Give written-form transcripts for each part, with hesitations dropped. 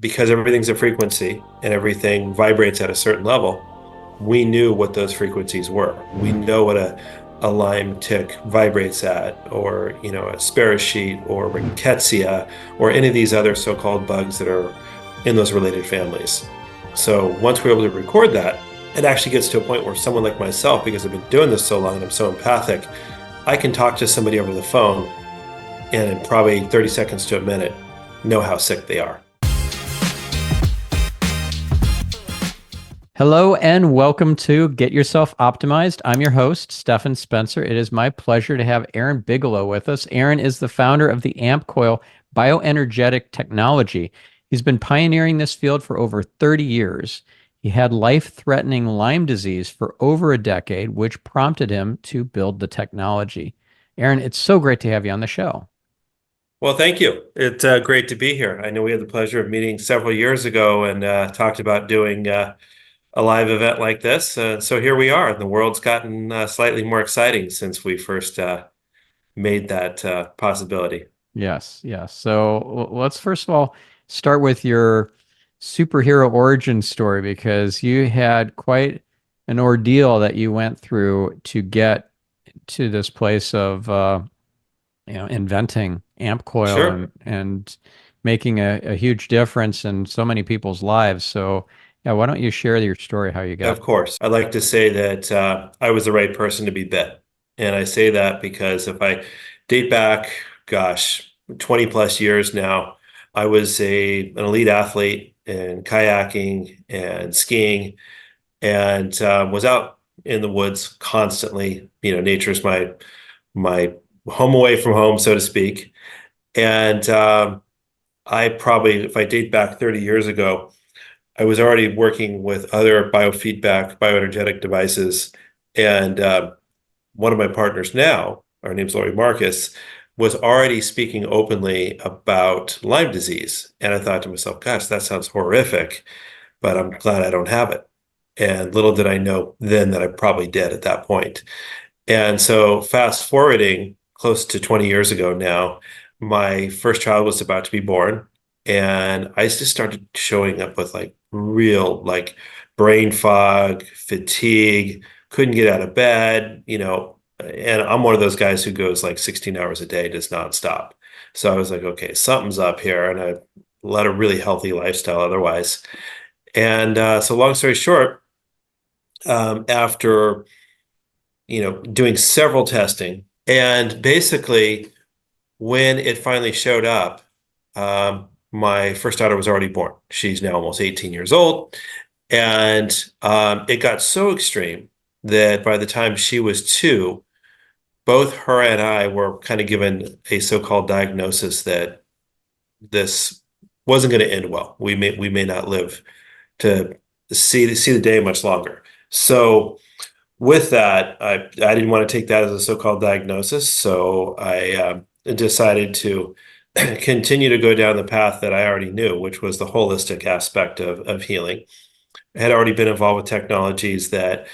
because everything's a frequency and everything vibrates at a certain level, we knew what those frequencies were. We know what a Lyme tick vibrates at, or a sparrow sheet or rickettsia, or any of these other so-called bugs that are in those related families. So once we're able to record that, it actually gets to a point where someone like myself, because I've been doing this so long and I'm so empathic, I can talk to somebody over the phone and in probably 30 seconds to a minute know how sick they are. Hello and welcome to Get Yourself Optimized. I'm your host, Stephan Spencer. It is my pleasure to have Aaron Bigelow with us. Aaron is the founder of the AmpCoil Bioenergetic Technology. He's been pioneering this field for over 30 years. He had life-threatening Lyme disease for over a decade, which prompted him to build the technology. Aaron, it's so great to have you on the show. Well, thank you. It's great to be here. I know we had the pleasure of meeting several years ago and talked about doing a live event like this. So here we are. The world's gotten slightly more exciting since we first made that possibility. Yes. So let's first of all start with your superhero origin story, because you had quite an ordeal that you went through to get to this place of inventing AmpCoil Sure. and making a huge difference in so many people's lives. So yeah, why don't you share your story, how you got Of course. I'd like to say that I was the right person to be bit. And I say that because if I date back, 20 plus years now, I was an elite athlete in kayaking and skiing, and was out in the woods constantly. Nature's my home away from home, so to speak. And I probably, if I date back 30 years ago, I was already working with other biofeedback, bioenergetic devices. And one of my partners now, our name's Lori Marcus, was already speaking openly about Lyme disease. And I thought to myself, gosh, that sounds horrific, but I'm glad I don't have it. And little did I know then that I probably did at that point. And so fast forwarding close to 20 years ago now, my first child was about to be born. And I just started showing up with real brain fog, fatigue, couldn't get out of bed, and I'm one of those guys who goes 16 hours a day, just nonstop. So I was like, okay, something's up here. And I led a really healthy lifestyle otherwise. And so long story short, after, doing several testing, and basically when it finally showed up, my first daughter was already born. She's now almost 18 years old. And it got so extreme that by the time she was 2, both her and I were kind of given a so-called diagnosis that this wasn't going to end well. We may not live to see the day much longer. So with that, I didn't want to take that as a so-called diagnosis. So I decided to continue to go down the path that I already knew, which was the holistic aspect of healing. I had already been involved with technologies that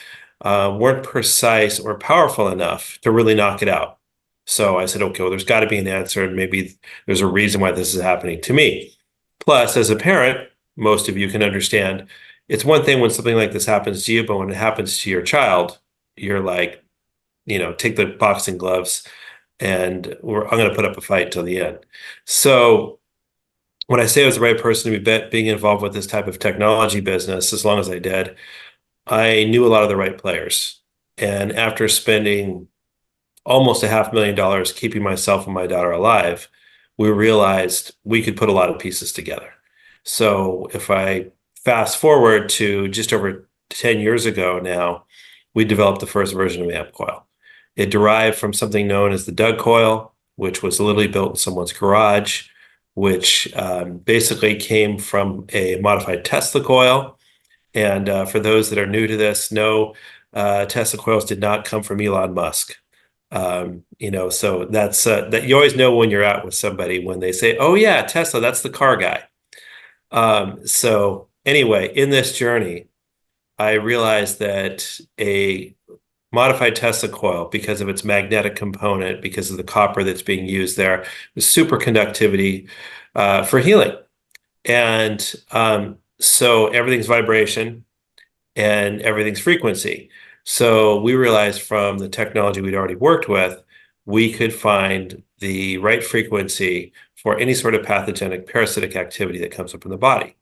weren't precise or powerful enough to really knock it out. So I said, okay, well, there's got to be an answer, and maybe there's a reason why this is happening to me. Plus, as a parent, most of you can understand, it's one thing when something like this happens to you, but when it happens to your child, you're like, take the boxing gloves, and I'm going to put up a fight till the end. So when I say I was the right person to be being involved with this type of technology business, as long as I did, I knew a lot of the right players. And after spending almost $500,000 keeping myself and my daughter alive, we realized we could put a lot of pieces together. So if I fast forward to just over 10 years ago now, we developed the first version of AmpCoil. It derived from something known as the Doug coil, which was literally built in someone's garage, which basically came from a modified Tesla coil. And for those that are new to this, no, Tesla coils did not come from Elon Musk. So that's that you always know when you're out with somebody when they say, "Oh yeah, Tesla, that's the car guy." So anyway, in this journey, I realized that a modified Tesla coil, because of its magnetic component, because of the copper that's being used there, was superconductivity for healing. And so everything's vibration and everything's frequency. So we realized from the technology we'd already worked with, we could find the right frequency for any sort of pathogenic parasitic activity that comes up in the body.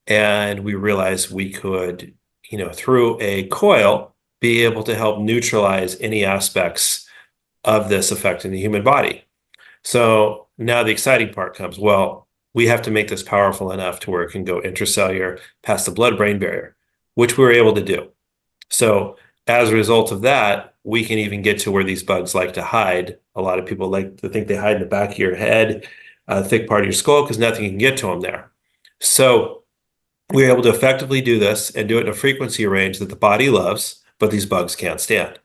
And we realized we could, through a coil, be able to help neutralize any aspects of this affecting the human body. So now the exciting part comes. Well, we have to make this powerful enough to where it can go intracellular past the blood-brain barrier, which we were able to do. So as a result of that, we can even get to where these bugs like to hide. A lot of people like to think they hide in the back of your head, a thick part of your skull, because nothing can get to them there. So we were able to effectively do this and do it in a frequency range that the body loves, but these bugs can't stand.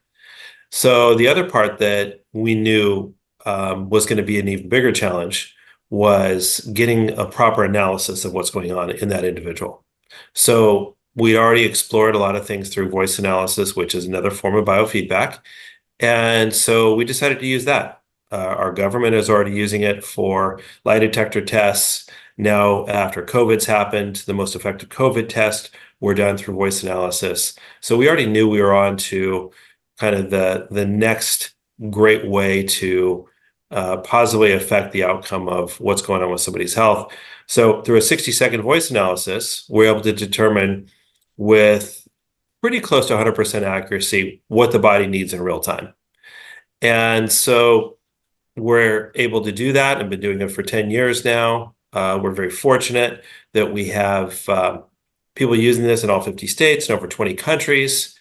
So the other part that we knew was going to be an even bigger challenge was getting a proper analysis of what's going on in that individual. So we already explored a lot of things through voice analysis, which is another form of biofeedback. And so we decided to use that. Our government is already using it for lie detector tests. Now, after COVID's happened, the most effective COVID tests were done through voice analysis. So we already knew we were on to kind of the next great way to positively affect the outcome of what's going on with somebody's health. So through a 60-second voice analysis, we're able to determine with pretty close to 100% accuracy what the body needs in real time. And so we're able to do that and been doing it for 10 years now. We're very fortunate that we have people using this in all 50 states and over 20 countries.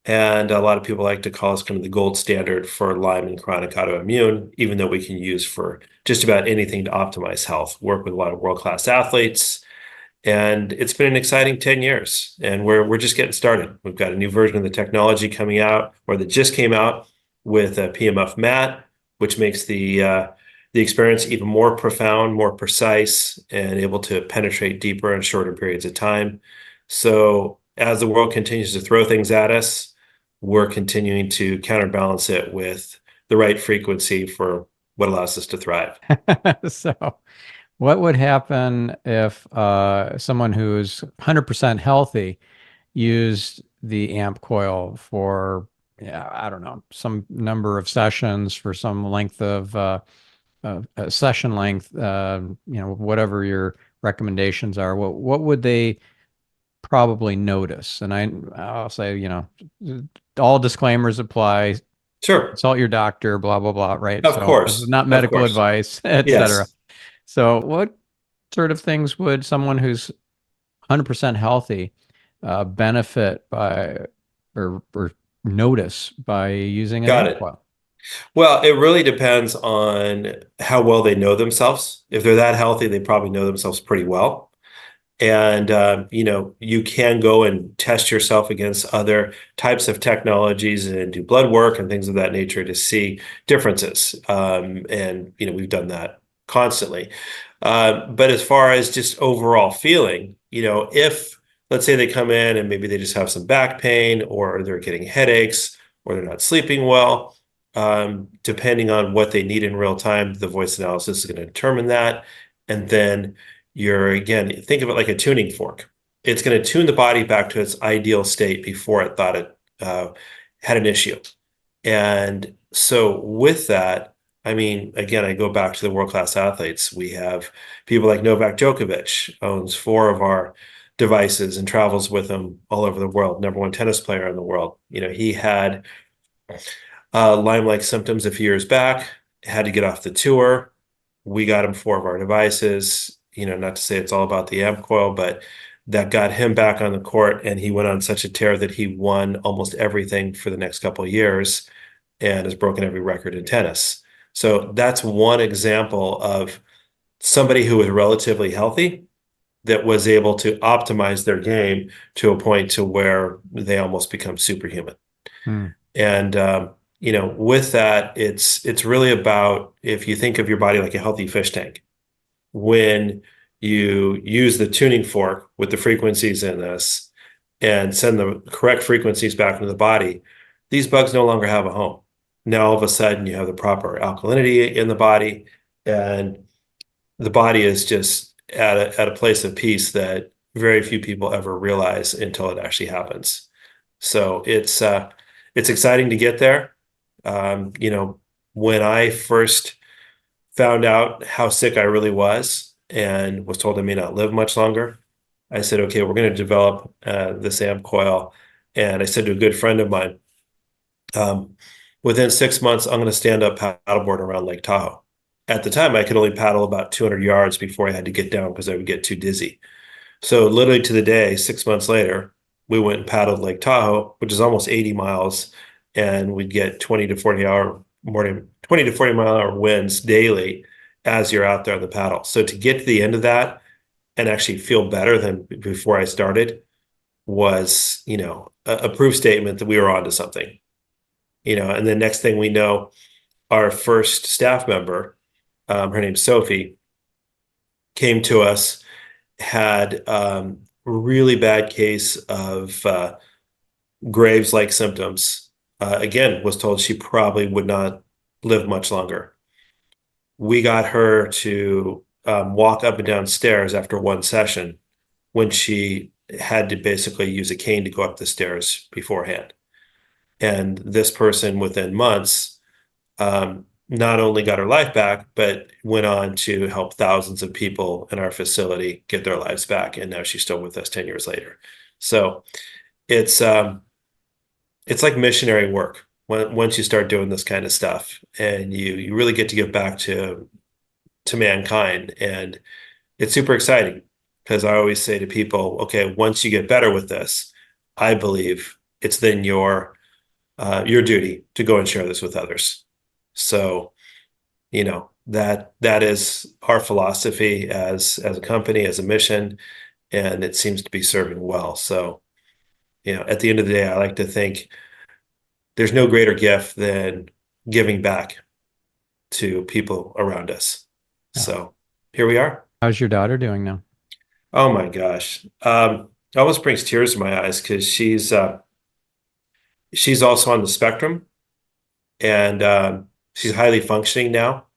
And a lot of people like to call us kind of the gold standard for Lyme and chronic autoimmune, even though we can use for just about anything to optimize health. Work with a lot of world-class athletes. And it's been an exciting 10 years, and we're just getting started. We've got a new version of the technology coming out, or that just came out with a PMF mat, which makes the experience even more profound, more precise, and able to penetrate deeper in shorter periods of time. So as the world continues to throw things at us, we're continuing to counterbalance it with the right frequency for what allows us to thrive. So, what would happen if someone who's 100% healthy used the AMP coil for, yeah, I don't know, some number of sessions for some length of session length, whatever your recommendations are? What would they probably notice? And I'll say, all disclaimers apply. Sure. Consult your doctor, blah, blah, blah, right? Of So this is course. not Of medical course. advice, et cetera. Yes. So what sort of things would someone who's 100% healthy benefit by or notice by using an Got AMP it. coil? Well, it really depends on how well they know themselves. If they're that healthy, they probably know themselves pretty well. And you can go and test yourself against other types of technologies and do blood work and things of that nature to see differences. And we've done that constantly. But as far as just overall feeling, if let's say they come in and maybe they just have some back pain or they're getting headaches or they're not sleeping well, depending on what they need in real time, the voice analysis is going to determine that. And then again, think of it like a tuning fork. It's going to tune the body back to its ideal state before it thought it had an issue. And so with that, I mean, again, I go back to the world-class athletes. We have people like Novak Djokovic, owns 4 of our devices and travels with them all over the world, #1 tennis player in the world. He had Lyme-like symptoms a few years back, had to get off the tour. We got him 4 of our devices, not to say it's all about the AmpCoil, but that got him back on the court, and he went on such a tear that he won almost everything for the next couple of years and has broken every record in tennis. So that's one example of somebody who was relatively healthy that was able to optimize their game to a point to where they almost become superhuman. Hmm. And with that, it's really about, if you think of your body like a healthy fish tank, when you use the tuning fork with the frequencies in this and send the correct frequencies back into the body, these bugs no longer have a home. Now, all of a sudden, you have the proper alkalinity in the body, and the body is just at a place of peace that very few people ever realize until it actually happens. So it's exciting to get there. You know, when I first found out how sick I really was and was told I may not live much longer, I said, okay, we're going to develop this AmpCoil. And I said to a good friend of mine, um, within 6 months, I'm going to stand up paddleboard around Lake Tahoe. At the time, I could only paddle about 200 yards before I had to get down because I would get too dizzy. So literally to the day, 6 months later, we went and paddled Lake Tahoe, which is almost 80 miles, and we'd get 20 to 40 mile hour winds daily as you're out there on the paddle. So to get to the end of that and actually feel better than before I started was, you know, a proof statement that we were onto something. You know, and the next thing we know, our first staff member, her name's Sophie, came to us, had really bad case of Graves-like symptoms. Again, was told she probably would not live much longer. We got her to walk up and down stairs after one session when she had to basically use a cane to go up the stairs beforehand. And this person, within months, not only got her life back, but went on to help thousands of people in our facility get their lives back. And now she's still with us 10 years later. So it's like missionary work once you start doing this kind of stuff, and you really get to give back to mankind. And it's super exciting because I always say to people, okay, once you get better with this, I believe it's then your duty to go and share this with others. So, you know, that is our philosophy as a company, as a mission, and it seems to be serving well. So, you know, at the end of the day, I like to think there's no greater gift than giving back to people around us. Yeah. So here we are. How's your daughter doing now? Oh my gosh. It almost brings tears to my eyes because she's also on the spectrum, and she's highly functioning now,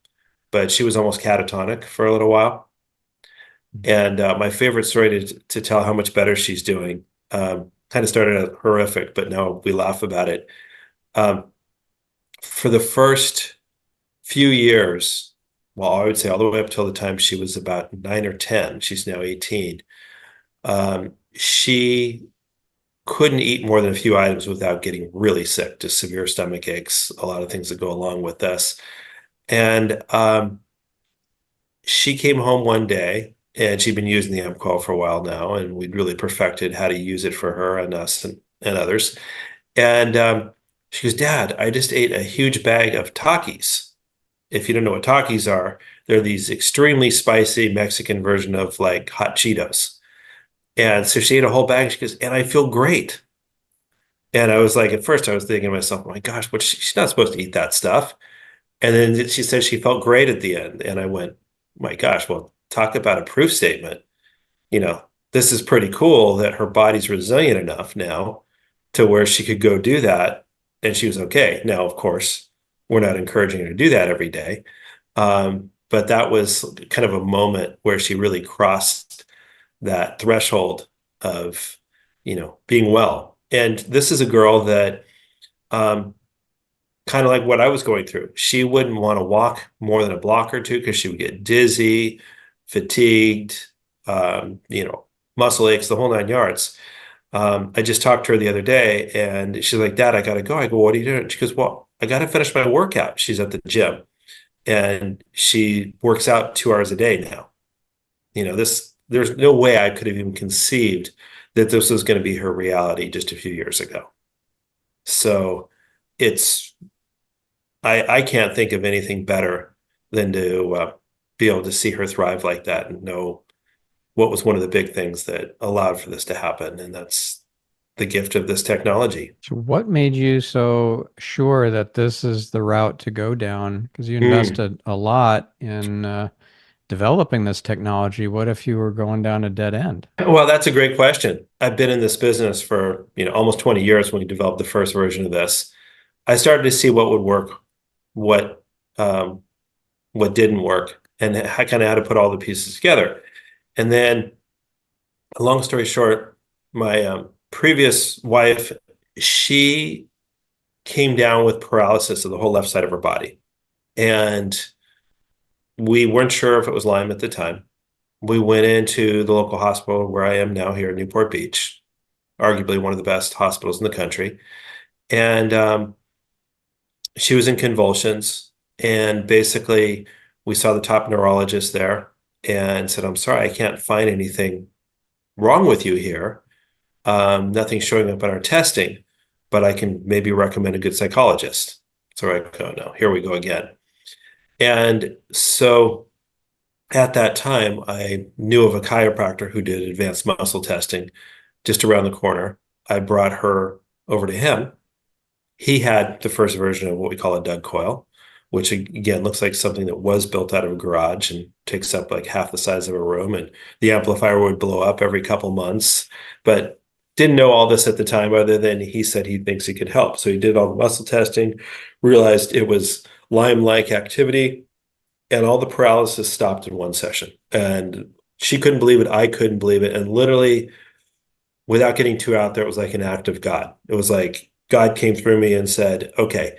but she was almost catatonic for a little while. And my favorite story to tell how much better she's doing, kind of started as horrific, but now we laugh about it. For the first few years, well, I would say all the way up till the time she was about 9 or 10, she's now 18, she couldn't eat more than a few items without getting really sick, just severe stomach aches, a lot of things that go along with this. And she came home one day, and she'd been using the AmpCoil for a while now, and we'd really perfected how to use it for her and us and others. And she goes, Dad, I just ate a huge bag of Takis. If you don't know what Takis are, they're these extremely spicy Mexican version of like hot Cheetos. And so she ate a whole bag. She goes, and I feel great. And I was like, at first I was thinking to myself, oh my gosh, she's not supposed to eat that stuff. And then she said she felt great at the end. And I went, my gosh, well, talk about a proof statement. You know, this is pretty cool that her body's resilient enough now to where she could go do that. And she was okay. Now, of course, we're not encouraging her to do that every day. But that was kind of a moment where she really crossed that threshold of, you know, being well. And this is a girl that, kind of like what I was going through. She wouldn't want to walk more than a block or two because she would get dizzy, fatigued, you know, muscle aches, the whole 9 yards. I just talked to her the other day, and she's like, Dad, I got to go. I go, what are you doing? She goes, well, I got to finish my workout. She's at the gym, and she works out 2 hours a day now. You know, there's no way I could have even conceived that this was going to be her reality just a few years ago. So I can't think of anything better than to be able to see her thrive like that and know what was one of the big things that allowed for this to happen. And that's the gift of this technology. So what made you so sure that this is the route to go down? Because you Mm. invested a lot in developing this technology. What if you were going down a dead end? Well, that's a great question. I've been in this business for, you know, almost 20 years when we developed the first version of this. I started to see what would work, what didn't work, and I kind of had to put all the pieces together. And then, long story short, my previous wife, she came down with paralysis of the whole left side of her body. And we weren't sure if it was Lyme at the time. We went into the local hospital where I am now here in Newport Beach, arguably one of the best hospitals in the country. And she was in convulsions. And basically, we saw the top neurologist there and said, I'm sorry, I can't find anything wrong with you here. Nothing's showing up in our testing, but I can maybe recommend a good psychologist. So I go, no, here we go again. And so at that time, I knew of a chiropractor who did advanced muscle testing just around the corner. I brought her over to him. He had the first version of what we call a Doug coil, which again looks like something that was built out of a garage and takes up like half the size of a room. And the amplifier would blow up every couple months, but didn't know all this at the time, other than he said he thinks he could help. So he did all the muscle testing, realized it was Lyme-like activity, and all the paralysis stopped in one session. And she couldn't believe it. I couldn't believe it. And literally, without getting too out there, it was like an act of God. It was like God came through me and said, okay,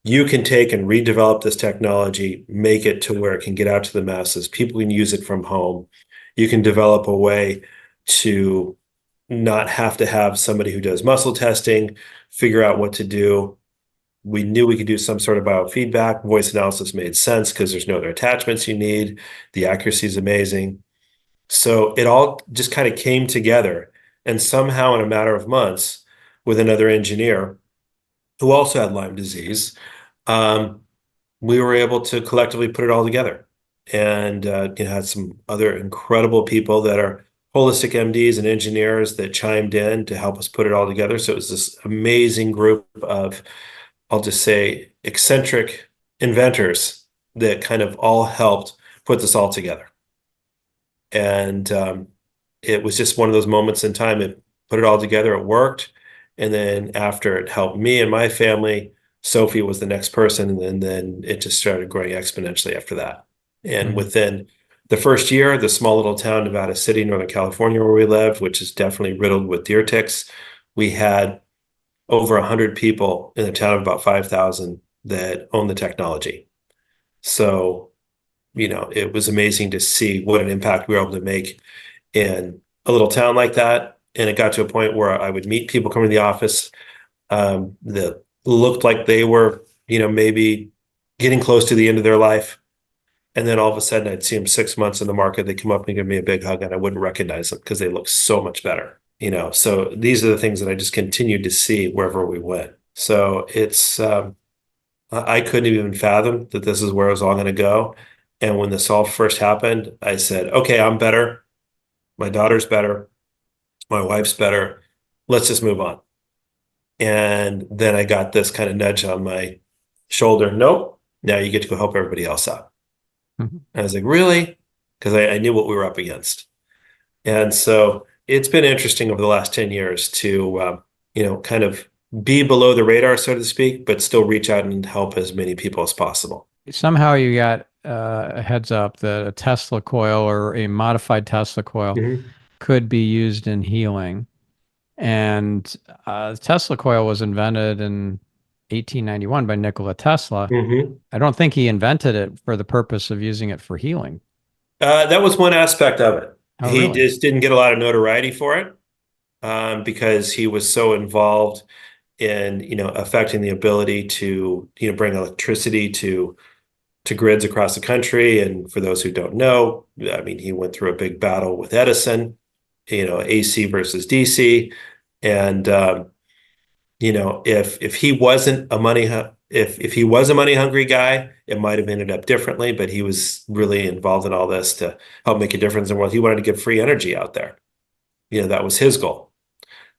you can take and redevelop this technology, make it to where it can get out to the masses. People can use it from home. You can develop a way to not have to have somebody who does muscle testing, figure out what to do. We knew we could do some sort of biofeedback. Voice analysis made sense because there's no other attachments you need. The accuracy is amazing. So it all just kind of came together. And somehow, in a matter of months, with another engineer who also had Lyme disease, um, we were able to collectively put it all together. And had some other incredible people that are holistic MDs and engineers that chimed in to help us put it all together. So it was this amazing group of, I'll just say, eccentric inventors that kind of all helped put this all together. And it was just one of those moments in time. It put it all together. It worked. And then after it helped me and my family, Sophie was the next person. And then it just started growing exponentially after that. And within the first year, the small little town, Nevada City, Northern California, where we lived, which is definitely riddled with deer ticks, we had over 100 people in a town of about 5,000 that own the technology. So, it was amazing to see what an impact we were able to make in a little town like that. And it got to a point where I would meet people coming to the office that looked like they were, maybe getting close to the end of their life. And then all of a sudden I'd see them 6 months in the market. They'd come up and give me a big hug and I wouldn't recognize them because they look so much better. So these are the things that I just continued to see wherever we went. So it's, I couldn't even fathom that this is where it was all going to go. And when this all first happened, I said, okay, I'm better. My daughter's better. My wife's better. Let's just move on. And then I got this kind of nudge on my shoulder. Nope. Now you get to go help everybody else out. Mhm. And I was like, really? Because I knew what we were up against. And so it's been interesting over the last 10 years to, kind of be below the radar, so to speak, but still reach out and help as many people as possible. Somehow you got a heads up that a Tesla coil or a modified Tesla coil Mhm. could be used in healing. And Tesla coil was invented in 1891 by Nikola Tesla. Mhm. I don't think he invented it for the purpose of using it for healing. That was one aspect of it. Oh, He really? just didn't get a lot of notoriety for it because he was so involved in, affecting the ability to, bring electricity to grids across the country. And for those who don't know, I mean, he went through a big battle with Edison, AC versus DC. And, if he wasn't a if he was a money hungry guy, it might have ended up differently, but he was really involved in all this to help make a difference in the world. He wanted to get free energy out there. That was his goal.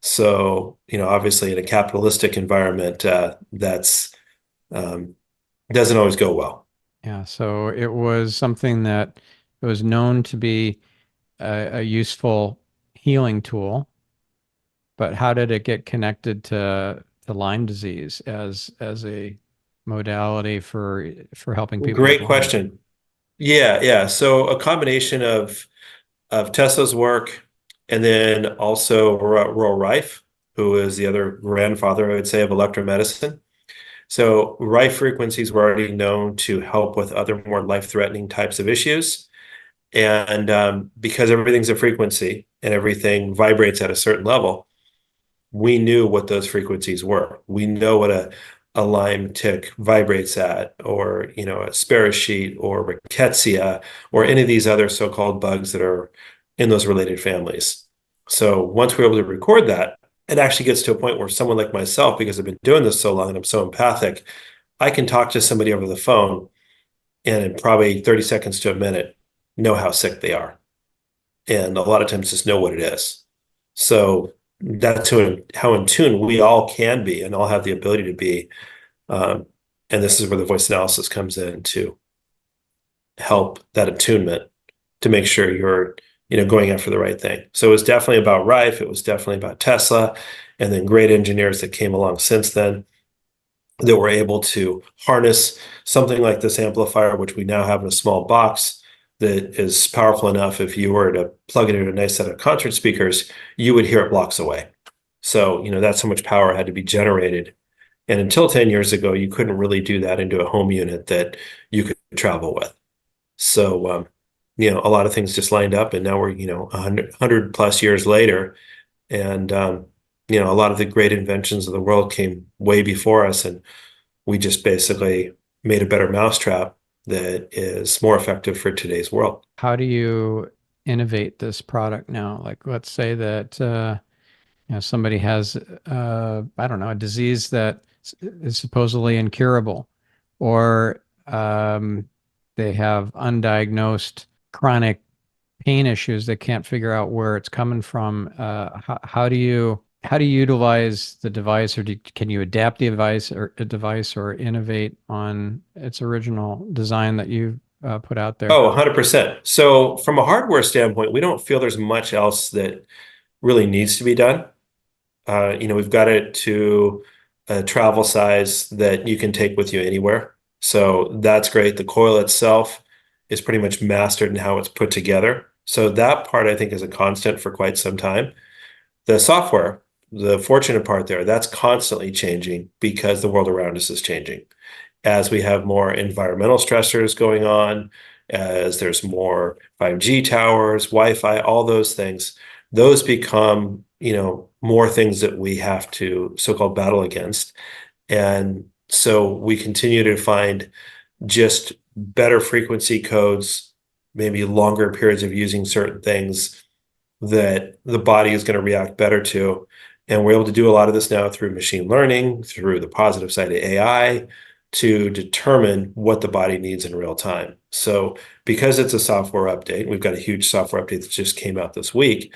So, obviously in a capitalistic environment, that's doesn't always go well. Yeah. So it was something that it was known to be a useful healing tool. But how did it get connected to Lyme disease as a modality for helping people with Great Lyme? question. Yeah, yeah. So a combination of of Tesla's work, and then also Royal Rife, who is the other grandfather, I would say, of electromedicine. So Rife frequencies were already known to help with other more life-threatening types of issues. And because everything's a frequency and everything vibrates at a certain level, we knew what those frequencies were. We know what a Lyme tick vibrates at, or a sparrow sheet or rickettsia, or any of these other so-called bugs that are in those related families. So once we're able to record that, it actually gets to a point where someone like myself, because I've been doing this so long and I'm so empathic, I can talk to somebody over the phone and in probably 30 seconds to a minute know how sick they are. And a lot of times just know what it is. So that's how in tune we all can be and all have the ability to be. And this is where the voice analysis comes in to help that attunement to make sure you're going after the right thing. So it was definitely about Rife. It was definitely about Tesla, and then great engineers that came along since then that were able to harness something like this amplifier, which we now have in a small box that is powerful enough. If you were to plug it into a nice set of concert speakers, you would hear it blocks away. So, that's how much power had to be generated. And until 10 years ago, you couldn't really do that into a home unit that you could travel with. So, a lot of things just lined up, and now we're, 100 plus years later. And, a lot of the great inventions of the world came way before us, and we just basically made a better mousetrap that is more effective for today's world. How do you innovate this product now? Like, let's say that somebody has, I don't know, a disease that is supposedly incurable, or they have undiagnosed chronic pain issues that can't figure out where it's coming from. How do you utilize the device, or can you adapt the device or innovate on its original design that you put out there? Oh, 100%. So from a hardware standpoint, we don't feel there's much else that really needs to be done. We've got it to a travel size that you can take with you anywhere. So that's great. The coil itself is pretty much mastered in how it's put together. So that part, I think, is a constant for quite some time. The software, the fortunate part there, that's constantly changing because the world around us is changing. As we have more environmental stressors going on, as there's more 5G towers, Wi-Fi, all those things, those become, more things that we have to so-called battle against. And so we continue to find just better frequency codes, maybe longer periods of using certain things that the body is going to react better to. And we're able to do a lot of this now through machine learning, through the positive side of AI, to determine what the body needs in real time. So because it's a software update, we've got a huge software update that just came out this week,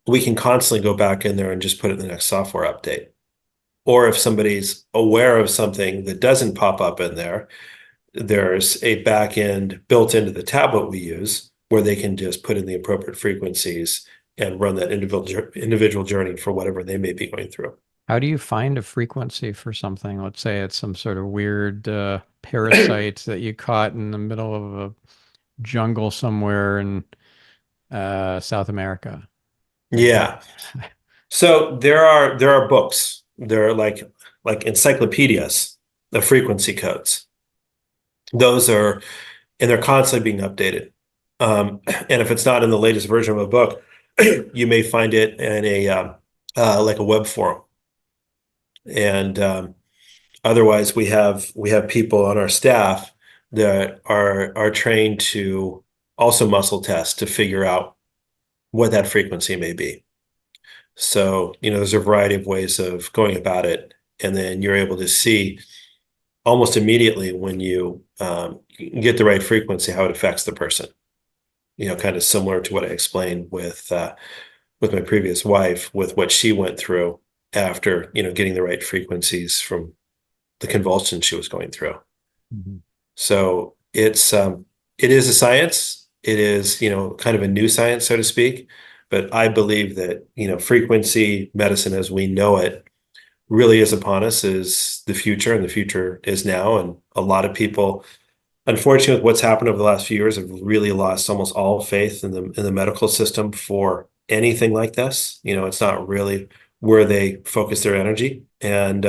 we can constantly go back in there and just put it in the next software update. Or if somebody's aware of something that doesn't pop up in there, there's a back end built into the tablet we use where they can just put in the appropriate frequencies and run that individual journey for whatever they may be going through. How do you find a frequency for something? Let's say it's some sort of weird parasite that you caught in the middle of a jungle somewhere in South America. Yeah. So there are books. There are like encyclopedias of frequency codes. Those are, and they're constantly being updated. And if it's not in the latest version of a book, you may find it in like a web forum. And otherwise, we have people on our staff that are trained to also muscle test to figure out what that frequency may be. So, there's a variety of ways of going about it. And then you're able to see almost immediately when you get the right frequency, how it affects the person. Kind of similar to what I explained with my previous wife, with what she went through after, getting the right frequencies from the convulsions she was going through. Mm-hmm. So it is a science. It is, kind of a new science, so to speak. But I believe that, frequency medicine as we know it really is upon us, is the future, and the future is now. And a lot of people unfortunately, with what's happened over the last few years, I've really lost almost all faith in the medical system for anything like this. It's not really where they focus their energy, and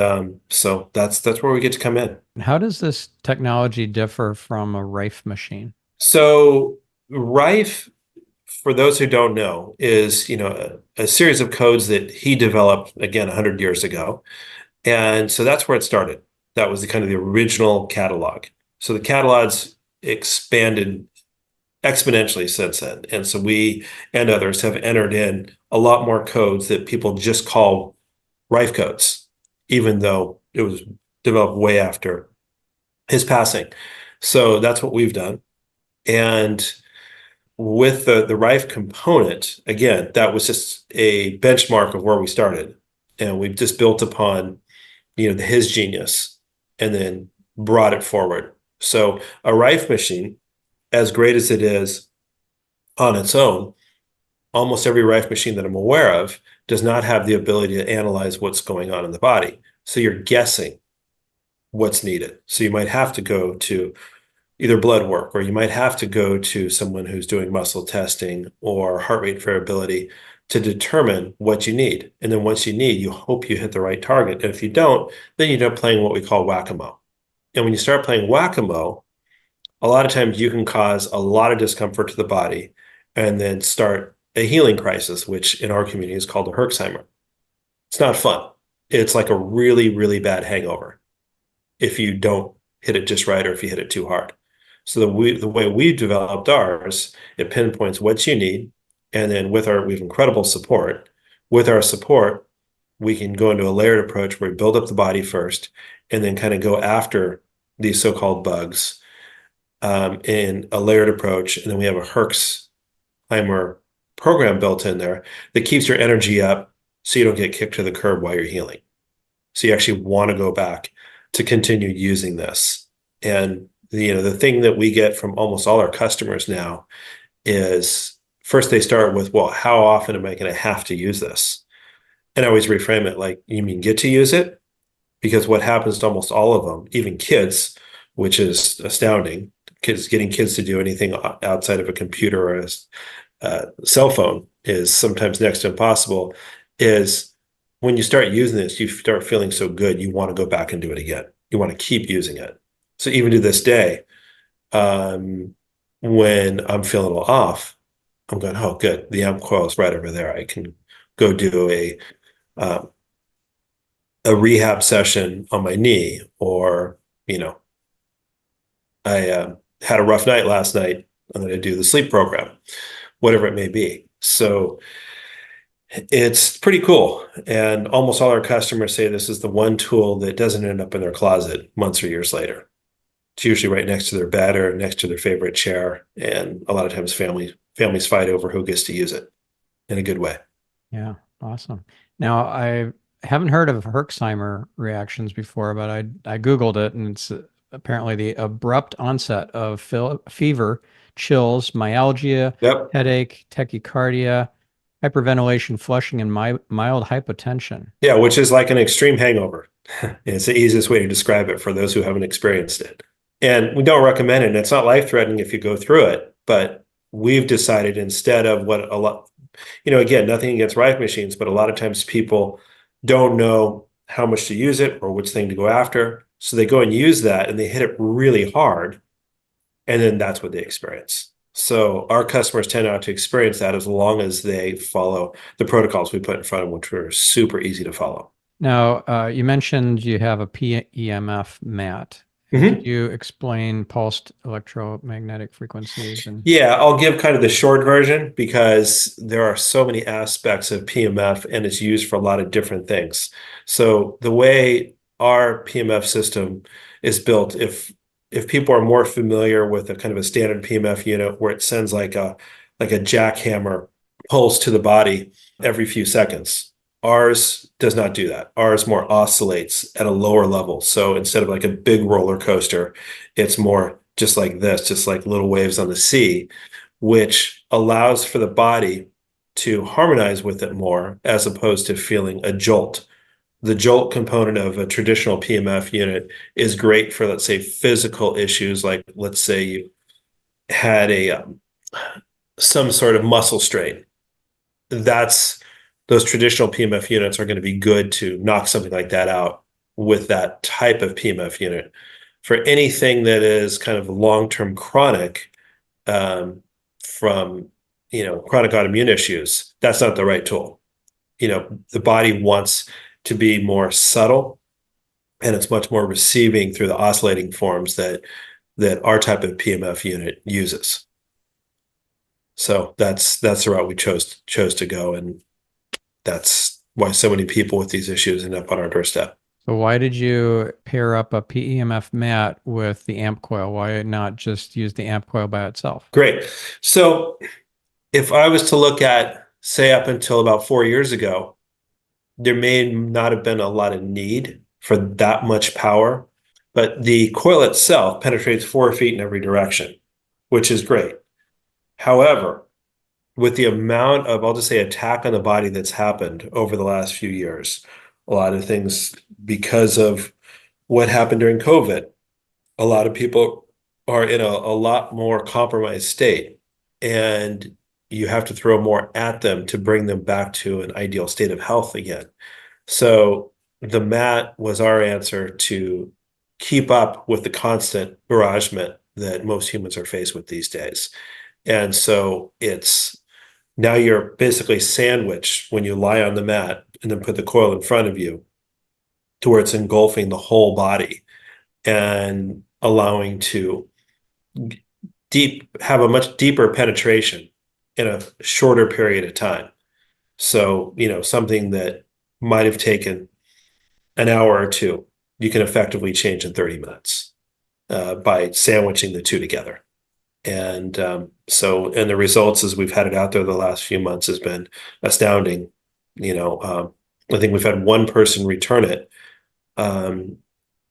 so that's where we get to come in. How does this technology differ from a Rife machine? So Rife, for those who don't know, is a series of codes that he developed again 100 years ago, and so that's where it started. That was the kind of the original catalog. So the catalog's expanded exponentially since then. And so we and others have entered in a lot more codes that people just call Rife codes, even though it was developed way after his passing. So that's what we've done. And with the Rife component, again, that was just a benchmark of where we started. And we've just built upon, his genius and then brought it forward. So a Rife machine, as great as it is on its own, almost every Rife machine that I'm aware of does not have the ability to analyze what's going on in the body. So you're guessing what's needed. So you might have to go to either blood work, or you might have to go to someone who's doing muscle testing or heart rate variability to determine what you need. And then once you need, you hope you hit the right target. And if you don't, then you end up playing what we call whack-a-mole. And when you start playing whack-a-mole, a lot of times you can cause a lot of discomfort to the body and then start a healing crisis, which in our community is called a Herxheimer. It's not fun. It's like a really, really bad hangover if you don't hit it just right or if you hit it too hard. So the way we've developed ours, it pinpoints what you need. And then we have incredible support. With our support, we can go into a layered approach where we build up the body first and then kind of go after these so-called bugs in a layered approach. And then we have a Herxheimer program built in there that keeps your energy up so you don't get kicked to the curb while you're healing. So you actually want to go back to continue using this. And the thing that we get from almost all our customers now is first they start with, well, how often am I going to have to use this? And I always reframe it like, you mean get to use it? Because what happens to almost all of them, even kids, which is astounding, getting kids to do anything outside of a computer or a cell phone is sometimes next to impossible, is when you start using this, you start feeling so good, you want to go back and do it again. You want to keep using it. So even to this day, when I'm feeling a little off, I'm going, oh, good. The AmpCoil is right over there. I can go do a rehab session on my knee, or, I had a rough night last night. I'm going to do the sleep program, whatever it may be. So it's pretty cool. And almost all our customers say this is the one tool that doesn't end up in their closet months or years later. It's usually right next to their bed or next to their favorite chair. And a lot of times families fight over who gets to use it in a good way. Yeah, awesome. Now, I haven't heard of Herxheimer reactions before, but I Googled it, and it's apparently the abrupt onset of fever, chills, myalgia, Yep. headache, tachycardia, hyperventilation, flushing, and mild hypotension. Yeah, which is like an extreme hangover. It's the easiest way to describe it for those who haven't experienced it. And we don't recommend it. And it's not life-threatening if you go through it, but we've decided instead of what a lot, again, nothing against Rife machines, but a lot of times people don't know how much to use it or which thing to go after. So they go and use that and they hit it really hard. And then that's what they experience. So our customers tend not to experience that as long as they follow the protocols we put in front of them, which are super easy to follow. Now, you mentioned you have a PEMF mat. Could you explain pulsed electromagnetic frequencies? Yeah, I'll give kind of the short version because there are so many aspects of PMF and it's used for a lot of different things. So the way our PMF system is built, if people are more familiar with a kind of a standard PMF unit where it sends like a jackhammer pulse to the body every few seconds, ours does not do that. Ours more oscillates at a lower level. So instead of like a big roller coaster, it's more just like this, just like little waves on the sea, which allows for the body to harmonize with it more as opposed to feeling a jolt the jolt component of a traditional PMF unit is great for, let's say, physical issues, like let's say you had some sort of muscle strain. That's those traditional PMF units are going to be good to knock something like that out with that type of PMF unit. For anything that is kind of long-term chronic, from chronic autoimmune issues, that's not the right tool. The body wants to be more subtle, and it's much more receiving through the oscillating forms that our type of PMF unit uses. So that's the route we chose to go, and that's why so many people with these issues end up on our doorstep. So why did you pair up a PEMF mat with the AmpCoil? Why not just use the AmpCoil by itself? Great. So if I was to look at, say, up until about 4 years ago, there may not have been a lot of need for that much power, but the coil itself penetrates 4 feet in every direction, which is great. However, with the amount of, I'll just say, attack on the body that's happened over the last few years, a lot of things because of what happened during COVID, a lot of people are in a lot more compromised state, and you have to throw more at them to bring them back to an ideal state of health again. So the mat was our answer to keep up with the constant barragement that most humans are faced with these days. And so it's now you're basically sandwiched when you lie on the mat and then put the coil in front of you, to where it's engulfing the whole body and allowing to have a much deeper penetration in a shorter period of time. So, something that might have taken an hour or two, you can effectively change in 30 minutes by sandwiching the two together. And and the results, as we've had it out there the last few months, has been astounding. I think we've had one person return it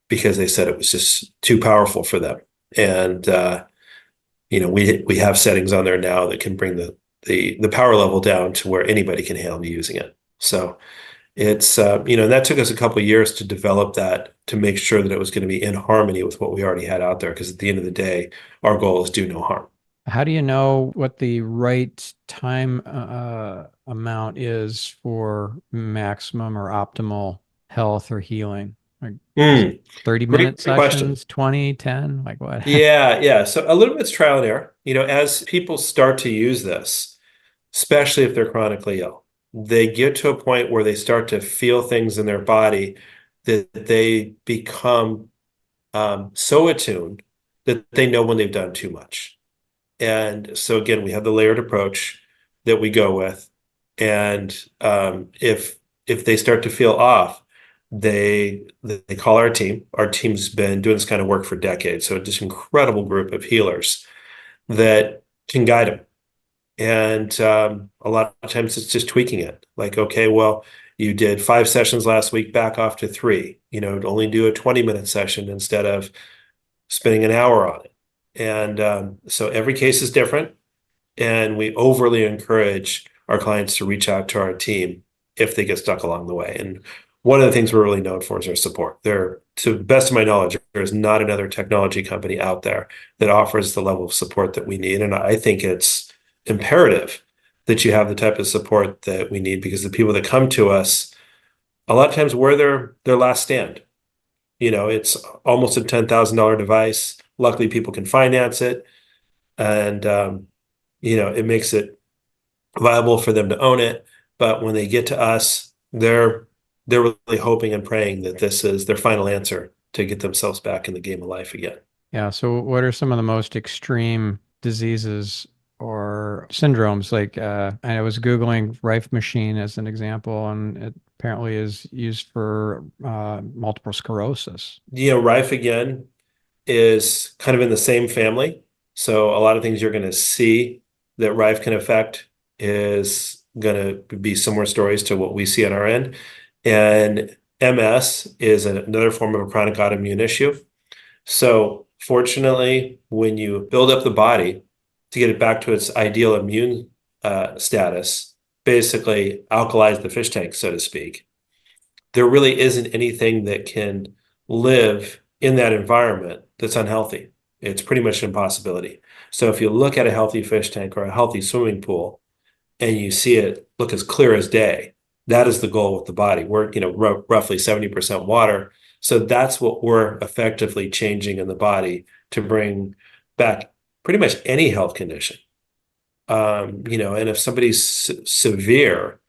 because they said it was just too powerful for them. And we have settings on there now that can bring the power level down to where anybody can handle using it. So it's that took us a couple of years to develop that, to make sure that it was going to be in harmony with what we already had out there, because at the end of the day, our goal is do no harm. How do you know what the right time amount is for maximum or optimal health or healing? Like, is it 30-minute Great question. sessions, 20, 10? Like what? Yeah. So a little bit's trial and error. As people start to use this, especially if they're chronically ill, they get to a point where they start to feel things in their body that they become so attuned that they know when they've done too much. And so again, we have the layered approach that we go with. And if they start to feel off, they call our team. Our team's been doing this kind of work for decades. So this incredible group of healers that can guide them. And a lot of times it's just tweaking it. Like, okay, well, you did 5 sessions last week, back off to 3. Only do a 20-minute session instead of spending an hour on it. And so every case is different. And we overly encourage our clients to reach out to our team if they get stuck along the way. And one of the things we're really known for is our support. To the best of my knowledge, there is not another technology company out there that offers the level of support that we need. And I think it's imperative that you have the type of support that we need, because the people that come to us, a lot of times we're their last stand. It's almost a $10,000 device. Luckily, people can finance it. And, it makes it viable for them to own it. But when they get to us, they're really hoping and praying that this is their final answer to get themselves back in the game of life again. Yeah. So what are some of the most extreme diseases or syndromes? Like I was Googling Rife machine as an example, and it apparently is used for multiple sclerosis. Rife again is kind of in the same family. So a lot of things you're going to see that Rife can affect is going to be similar stories to what we see on our end. And MS is another form of a chronic autoimmune issue. So fortunately, when you build up the body to get it back to its ideal immune status, basically alkalize the fish tank, so to speak, there really isn't anything that can live in that environment that's unhealthy. It's pretty much an impossibility. So if you look at a healthy fish tank or a healthy swimming pool and you see it look as clear as day, that is the goal with the body. We're, roughly 70% water. So that's what we're effectively changing in the body to bring back pretty much any health condition. And if somebody's severe,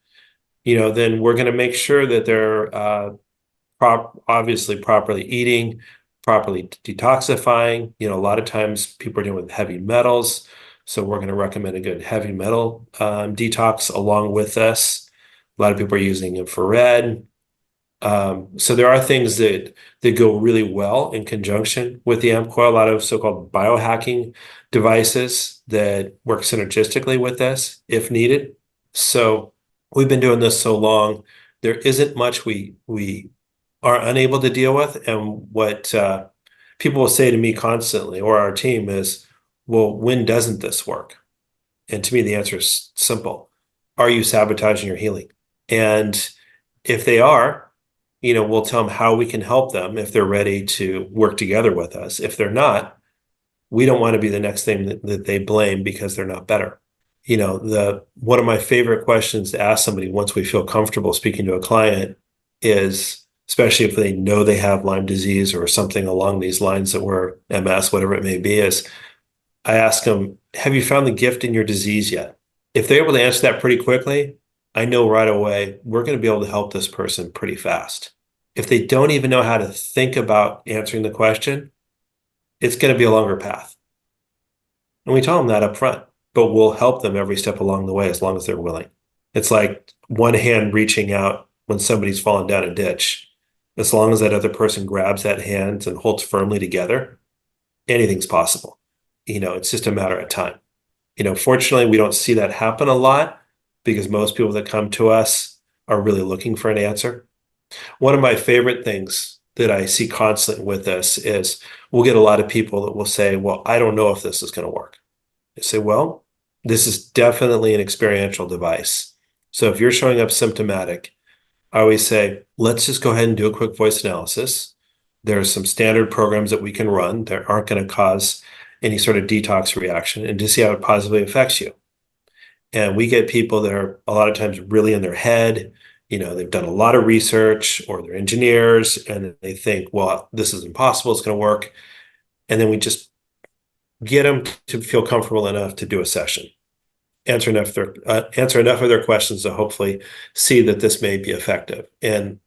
then we're going to make sure that they're obviously properly eating, properly detoxifying. A lot of times people are dealing with heavy metals, so we're going to recommend a good heavy metal detox along with this. A lot of people are using infrared. So there are things that go really well in conjunction with the AmpCoil. A lot of so-called biohacking devices that work synergistically with this if needed. So we've been doing this so long, there isn't much we are unable to deal with. And what people will say to me constantly, or our team, is, well, when doesn't this work? And to me, the answer is simple. Are you sabotaging your healing? And if they are, we'll tell them how we can help them if they're ready to work together with us. If they're not, we don't want to be the next thing that they blame because they're not better. One of my favorite questions to ask somebody once we feel comfortable speaking to a client is, especially if they know they have Lyme disease or something along these lines that we're MS, whatever it may be, is I ask them, have you found the gift in your disease yet? If they're able to answer that pretty quickly, I know right away we're going to be able to help this person pretty fast. If they don't even know how to think about answering the question, it's going to be a longer path. And we tell them that up front, but we'll help them every step along the way as long as they're willing. It's like one hand reaching out when somebody's fallen down a ditch. As long as that other person grabs that hand and holds firmly together, anything's possible. It's just a matter of time. Fortunately, we don't see that happen a lot because most people that come to us are really looking for an answer. One of my favorite things that I see constantly with this is we'll get a lot of people that will say, well, I don't know if this is going to work. I say, well, this is definitely an experiential device. So if you're showing up symptomatic, I always say, let's just go ahead and do a quick voice analysis. There are some standard programs that we can run that aren't going to cause any sort of detox reaction, and to see how it positively affects you. And we get people that are a lot of times really in their head. They've done a lot of research, or they're engineers, and they think, well, this is impossible, it's going to work. And then we just get them to feel comfortable enough to do a session, answer enough of their questions to hopefully see that this may be effective. And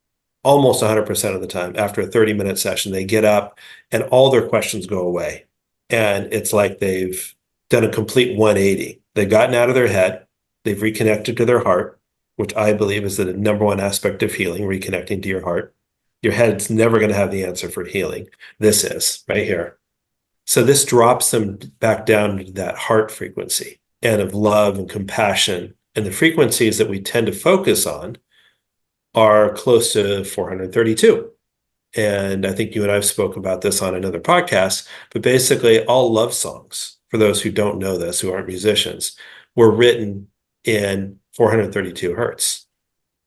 almost 100% of the time, after a 30-minute session, they get up and all their questions go away. And it's like they've done a complete 180. They've gotten out of their head, they've reconnected to their heart, which I believe is the number one aspect of healing, reconnecting to your heart. Your head's never going to have the answer for healing. This is right here. So this drops them back down to that heart frequency and of love and compassion. And the frequencies that we tend to focus on are close to 432. And I think you and I have spoken about this on another podcast, but basically all love songs, for those who don't know this, who aren't musicians, were written in 432 hertz.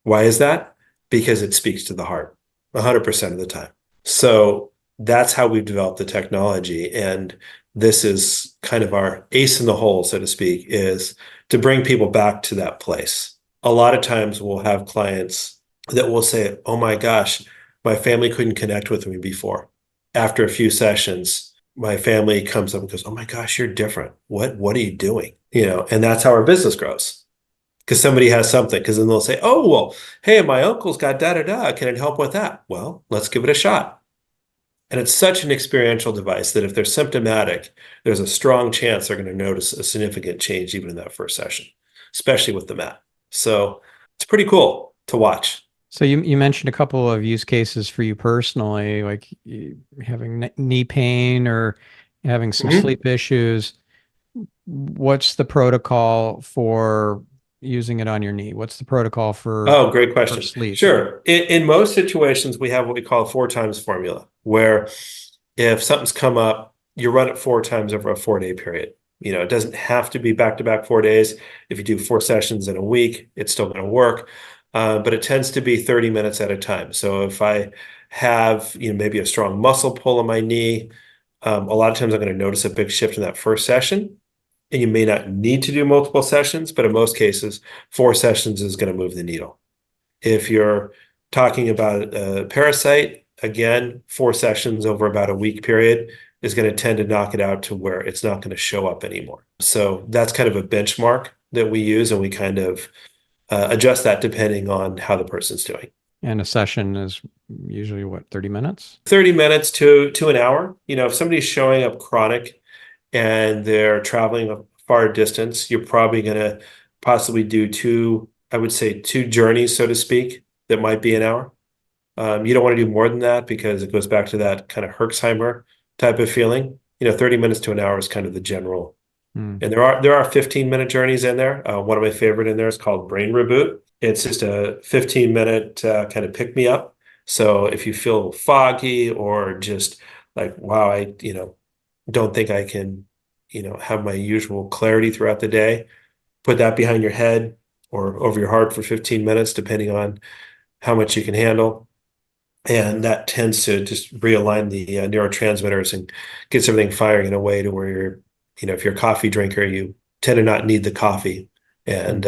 Why is that? Because it speaks to the heart 100% of the time. So that's how we've developed the technology. And this is kind of our ace in the hole, so to speak, is to bring people back to that place. A lot of times we'll have clients that will say, oh my gosh, my family couldn't connect with me before. After a few sessions, my family comes up and goes, oh my gosh, you're different. What are you doing? And that's how our business grows. Because somebody has something, because then they'll say, oh, well, hey, my uncle's got da-da-da. Can it help with that? Well, let's give it a shot. And it's such an experiential device that if they're symptomatic, there's a strong chance they're going to notice a significant change even in that first session, especially with the mat. So it's pretty cool to watch. So you mentioned a couple of use cases for you personally, like having knee pain or having some sleep issues. What's the protocol for using it on your knee? What's the protocol for great question. sleep? Sure. In most situations, we have what we call a 4 times formula, where if something's come up, you run it 4 times over a 4-day period. It doesn't have to be back-to-back 4 days. If you do 4 sessions in a week, it's still going to work. but it tends to be 30 minutes at a time. So if I have, maybe a strong muscle pull in my knee, a lot of times I'm going to notice a big shift in that first session. And you may not need to do multiple sessions, but in most cases, 4 sessions is going to move the needle. If you're talking about a parasite, again, 4 sessions over about a week period is going to tend to knock it out to where it's not going to show up anymore. So that's kind of a benchmark that we use, and we kind of adjust that depending on how the person's doing. And a session is usually what, 30 minutes? 30 minutes to an hour. If somebody's showing up chronic and they're traveling a far distance, you're probably going to possibly do I would say two journeys, so to speak, that might be an hour. You don't want to do more than that because it goes back to that kind of Herxheimer type of feeling. 30 minutes to an hour is kind of the general. And there are 15-minute journeys in there. One of my favorite in there is called Brain Reboot. It's just a 15-minute kind of pick me up. So if you feel foggy or just like, wow, I don't think I can have my usual clarity throughout the day, put that behind your head or over your heart for 15 minutes, depending on how much you can handle. And that tends to just realign the neurotransmitters and gets everything firing in a way to where if you're a coffee drinker, you tend to not need the coffee and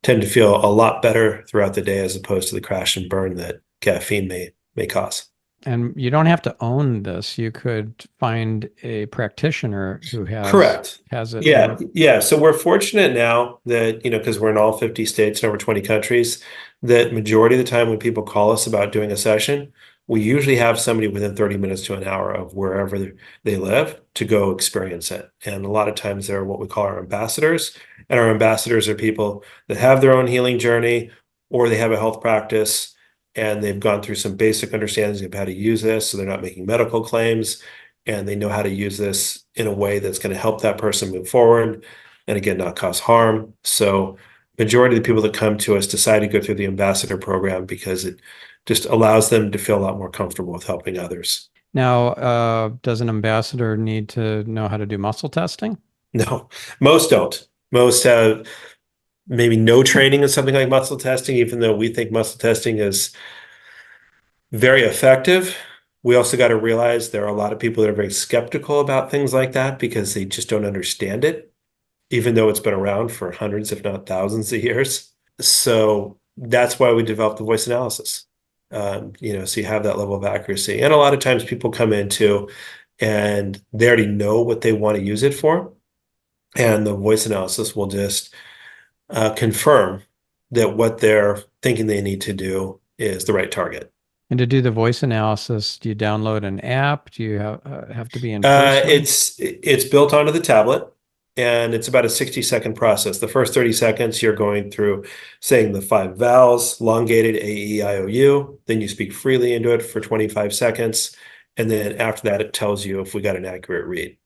tend to feel a lot better throughout the day as opposed to the crash and burn that caffeine may cause. And you don't have to own this. You could find a practitioner who Correct. has it. Yeah. So we're fortunate now that, because we're in all 50 states and over 20 countries, that majority of the time when people call us about doing a session, we usually have somebody within 30 minutes to an hour of wherever they live to go experience it. And a lot of times they're what we call our ambassadors. And our ambassadors are people that have their own healing journey, or they have a health practice and they've gone through some basic understandings of how to use this. So they're not making medical claims and they know how to use this in a way that's going to help that person move forward and again, not cause harm. So majority of the people that come to us decide to go through the ambassador program because it just allows them to feel a lot more comfortable with helping others. Now, does an ambassador need to know how to do muscle testing? No, most don't. Most have maybe no training in something like muscle testing, even though we think muscle testing is very effective. We also got to realize there are a lot of people that are very skeptical about things like that because they just don't understand it, even though it's been around for hundreds, if not thousands of years. So that's why we developed the voice analysis. So you have that level of accuracy. And a lot of times people come into and they already know what they want to use it for. And the voice analysis will just confirm that what they're thinking they need to do is the right target. And to do the voice analysis, do you download an app? Do you have to be in person? It's built onto the tablet, and it's about a 60-second process. The first 30 seconds, you're going through saying the 5 vowels, elongated A, E, I, O, U. Then you speak freely into it for 25 seconds. And then after that, it tells you if we got an accurate read.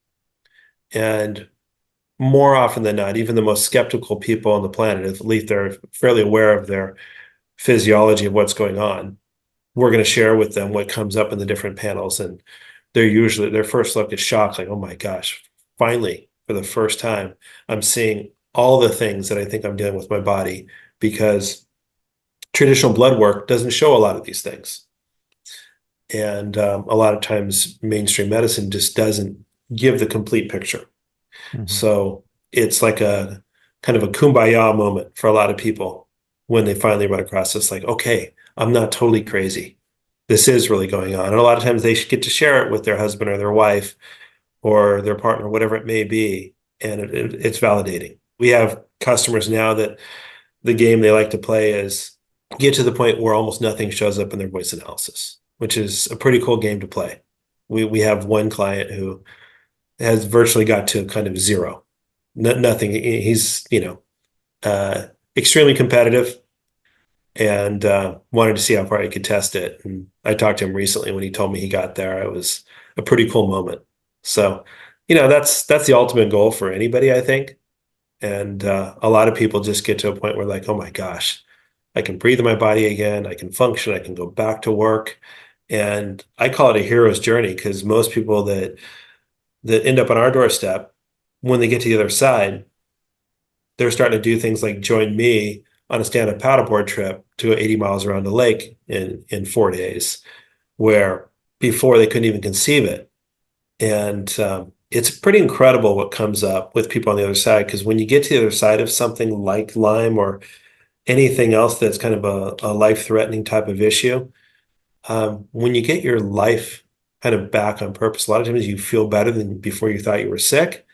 And more often than not, even the most skeptical people on the planet, at least they're fairly aware of their physiology of what's going on. We're going to share with them what comes up in the different panels. And their first look is shocked, like, oh my gosh, finally, for the first time, I'm seeing all the things that I think I'm dealing with my body, because traditional blood work doesn't show a lot of these things. And a lot of times mainstream medicine just doesn't give the complete picture. Mm-hmm. So it's like a kind of a kumbaya moment for a lot of people when they finally run across this, like, okay, I'm not totally crazy. This is really going on. And a lot of times they should get to share it with their husband or their wife or their partner, whatever it may be. And it's validating. We have customers now that the game they like to play is get to the point where almost nothing shows up in their voice analysis, which is a pretty cool game to play. We have one client who has virtually got to kind of zero. Nothing. He's, extremely competitive and wanted to see how far he could test it. And I talked to him recently when he told me he got there. It was a pretty cool moment. So, that's the ultimate goal for anybody, I think. And a lot of people just get to a point where, like, oh my gosh, I can breathe in my body again. I can function. I can go back to work. And I call it a hero's journey, because most people that end up on our doorstep, when they get to the other side, they're starting to do things like join me on a stand-up paddleboard trip to 80 miles around the lake in 4 days, where before they couldn't even conceive it. And it's pretty incredible what comes up with people on the other side, because when you get to the other side of something like Lyme or anything else that's kind of a life-threatening type of issue, when you get your life kind of back on purpose, a lot of times you feel better than before you thought you were sick,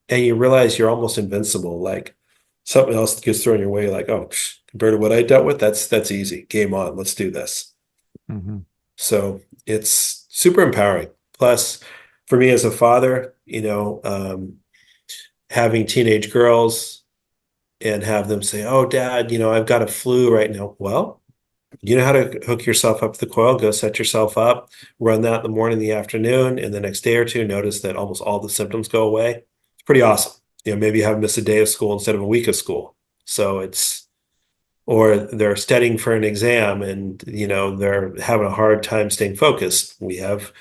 and you realize you're almost invincible. Like something else gets thrown your way, like, oh, compared to what I dealt with, that's easy. Game on. Let's do this. Mm-hmm. So it's super empowering. Plus, for me as a father, having teenage girls and have them say, "Oh, Dad, I've got a flu right now." Well, you know how to hook yourself up to the coil, go set yourself up, run that in the morning, the afternoon, and the next day or two, notice that almost all the symptoms go away. It's pretty awesome. Maybe you haven't missed a day of school instead of a week of school. So or they're studying for an exam and, they're having a hard time staying focused. We have,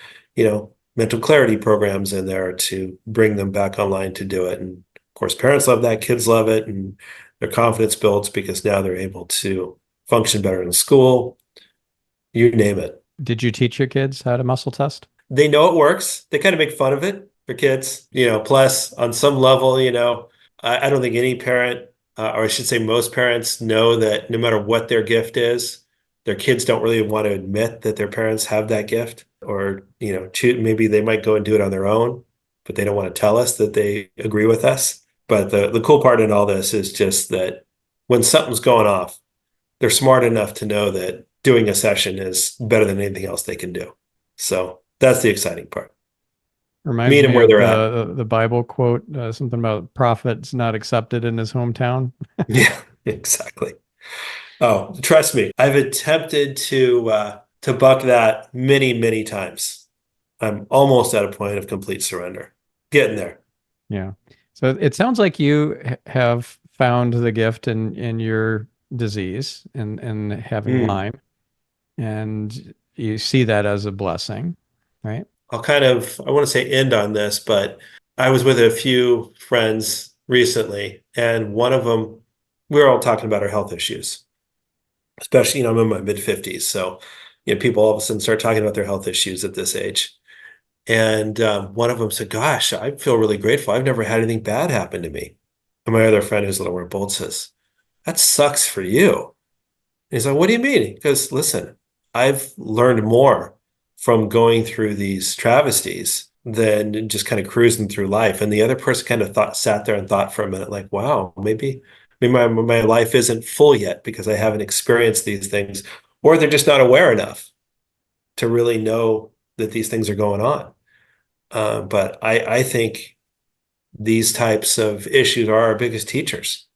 mental clarity programs in there to bring them back online to do it. And of course, parents love that, kids love it, and their confidence builds because now they're able to function better in school, you name it. Did you teach your kids how to muscle test? They know it works. They kind of make fun of it for kids, plus on some level, I don't think any parent, or I should say most parents know that no matter what their gift is, their kids don't really want to admit that their parents have that gift, or, maybe they might go and do it on their own, but they don't want to tell us that they agree with us. But the cool part in all this is just that when something's going off, they're smart enough to know that doing a session is better than anything else they can do. So that's the exciting part. Reminds Meet them me where of they're at. the Bible quote, something about prophets not accepted in his hometown. Yeah, exactly. Oh, trust me, I've attempted to buck that many, many times. I'm almost at a point of complete surrender. Getting there. Yeah. So it sounds like you have found the gift in your disease and having Mm. Lyme, and you see that as a blessing, right? I'll I want to say end on this, but I was with a few friends recently, and one of them, we were all talking about our health issues, especially, I'm in my mid 50s. So, people all of a sudden start talking about their health issues at this age. And one of them said, "Gosh, I feel really grateful. I've never had anything bad happen to me." And my other friend, who's a little more bold, says, "That sucks for you." And he's like, "What do you mean?" Because listen, I've learned more from going through these travesties than just kind of cruising through life. And the other person kind of sat there and thought for a minute, like, wow, maybe my life isn't full yet because I haven't experienced these things, or they're just not aware enough to really know that these things are going on. But I think these types of issues are our biggest teachers.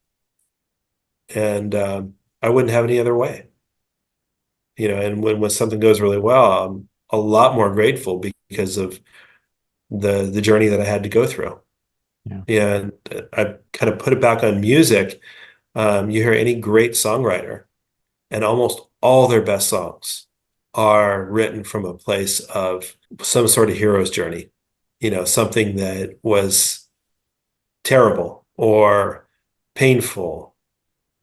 And I wouldn't have any other way. And when something goes really well, I'm a lot more grateful because of the journey that I had to go through. Yeah. And I kind of put it back on music. You hear any great songwriter, and almost all their best songs are written from a place of some sort of hero's journey, something that was terrible or painful,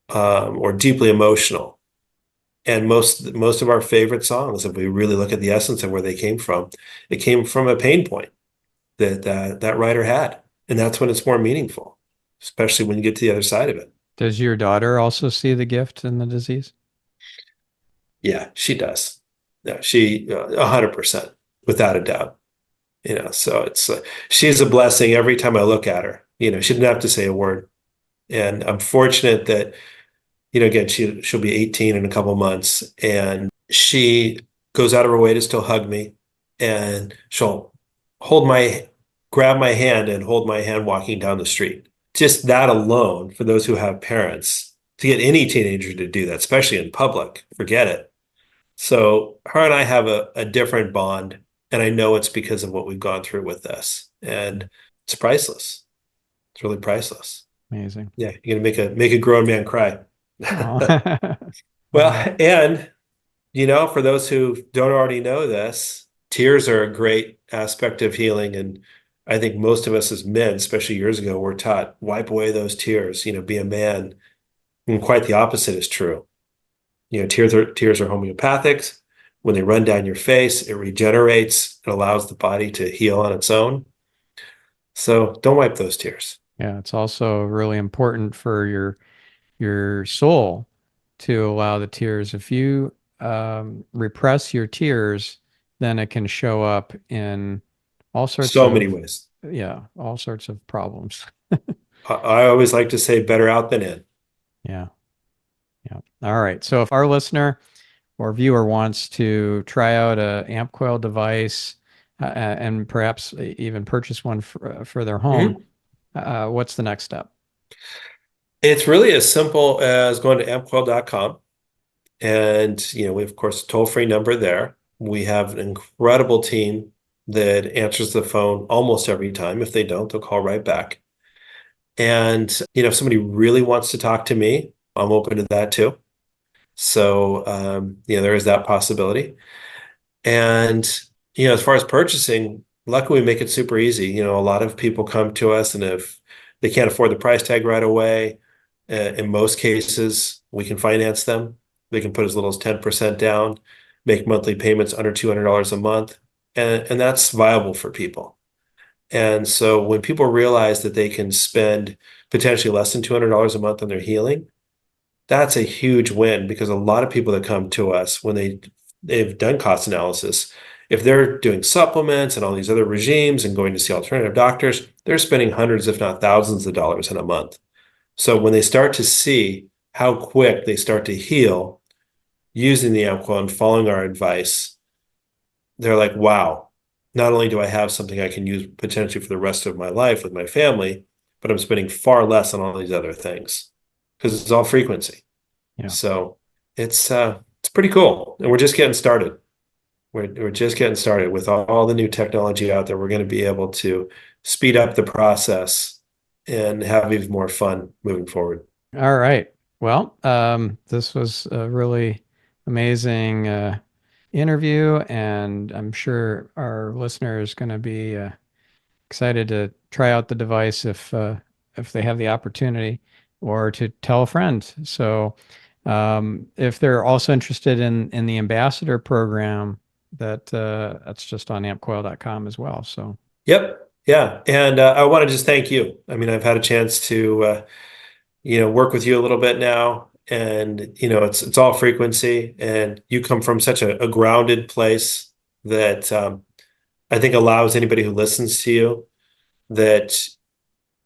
or deeply emotional. And most of our favorite songs, if we really look at the essence of where they came from, it came from a pain point that writer had. And that's when it's more meaningful, especially when you get to the other side of it. Does your daughter also see the gift in the disease? Yeah, she does. Yeah, she 100%, without a doubt. So she's a blessing every time I look at her. She didn't have to say a word. And I'm fortunate that, again, she'll be 18 in a couple months, and she goes out of her way to still hug me, and she'll grab my hand and hold my hand walking down the street. Just that alone, for those who have parents, to get any teenager to do that, especially in public, forget it. So her and I have a different bond, and I know it's because of what we've gone through with this, and it's priceless. It's really priceless. Amazing. Yeah, you're gonna make a grown man cry. Aw. Well, and for those who don't already know this, tears are a great aspect of healing. And I think most of us as men, especially years ago, were taught, wipe away those tears, be a man. And quite the opposite is true. Tears are homeopathics. When they run down your face, it regenerates. It allows the body to heal on its own. So don't wipe those tears. Yeah, it's also really important for your soul to allow the tears. If you repress your tears, then it can show up in all sorts So many of, ways. yeah, all sorts of problems. I always like to say better out than in. Yeah. Yeah. All right. So if our listener or viewer wants to try out a AmpCoil device and perhaps even purchase one for their home, Mhm. what's the next step? It's really as simple as going to ampcoil.com. And, we have, of course, a toll-free number there. We have an incredible team that answers the phone almost every time. If they don't, they'll call right back. And, if somebody really wants to talk to me, I'm open to that too. So, there is that possibility. And, as far as purchasing, luckily we make it super easy. A lot of people come to us, and if they can't afford the price tag right away, in most cases, we can finance them. They can put as little as 10% down, make monthly payments under $200 a month, and that's viable for people. And so when people realize that they can spend potentially less than $200 a month on their healing, that's a huge win, because a lot of people that come to us when they've done cost analysis, if they're doing supplements and all these other regimes and going to see alternative doctors, they're spending hundreds, if not thousands of dollars in a month. So when they start to see how quick they start to heal using the AmpCoil and following our advice, they're like, wow, not only do I have something I can use potentially for the rest of my life with my family, but I'm spending far less on all these other things, because it's all frequency. Yeah. So it's pretty cool. And we're just getting started. We're just getting started with all the new technology out there. We're going to be able to speed up the process and have even more fun moving forward. All right. Well, this was a really amazing interview, and I'm sure our listener is going to be excited to try out the device if they have the opportunity, or to tell a friend. So, if they're also interested in the ambassador program, that's just on ampcoil.com as well. So, Yep. Yeah. And I want to just thank you. I mean, I've had a chance to work with you a little bit now, and it's all frequency, and you come from such a grounded place that I think allows anybody who listens to you, that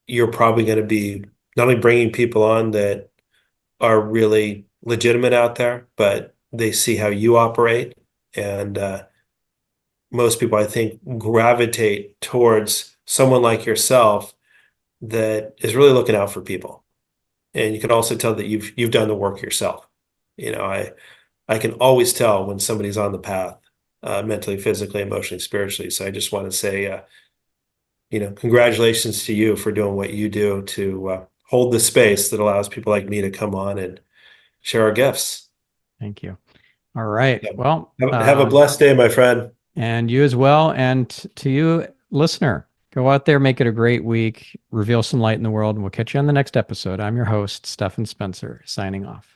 you're probably going to be not only bringing people on that are really legitimate out there, but they see how you operate. And most people, I think, gravitate towards someone like yourself that is really looking out for people. And you can also tell that you've done the work yourself. I can always tell when somebody's on the path, mentally, physically, emotionally, spiritually. So I just want to say, congratulations to you for doing what you do to hold the space that allows people like me to come on and share our gifts. thank you. All right. So Well, have a blessed day, my friend. and you as well. And to you, listener, go out there, make it a great week, reveal some light in the world, and we'll catch you on the next episode. I'm your host, Stephan Spencer, signing off.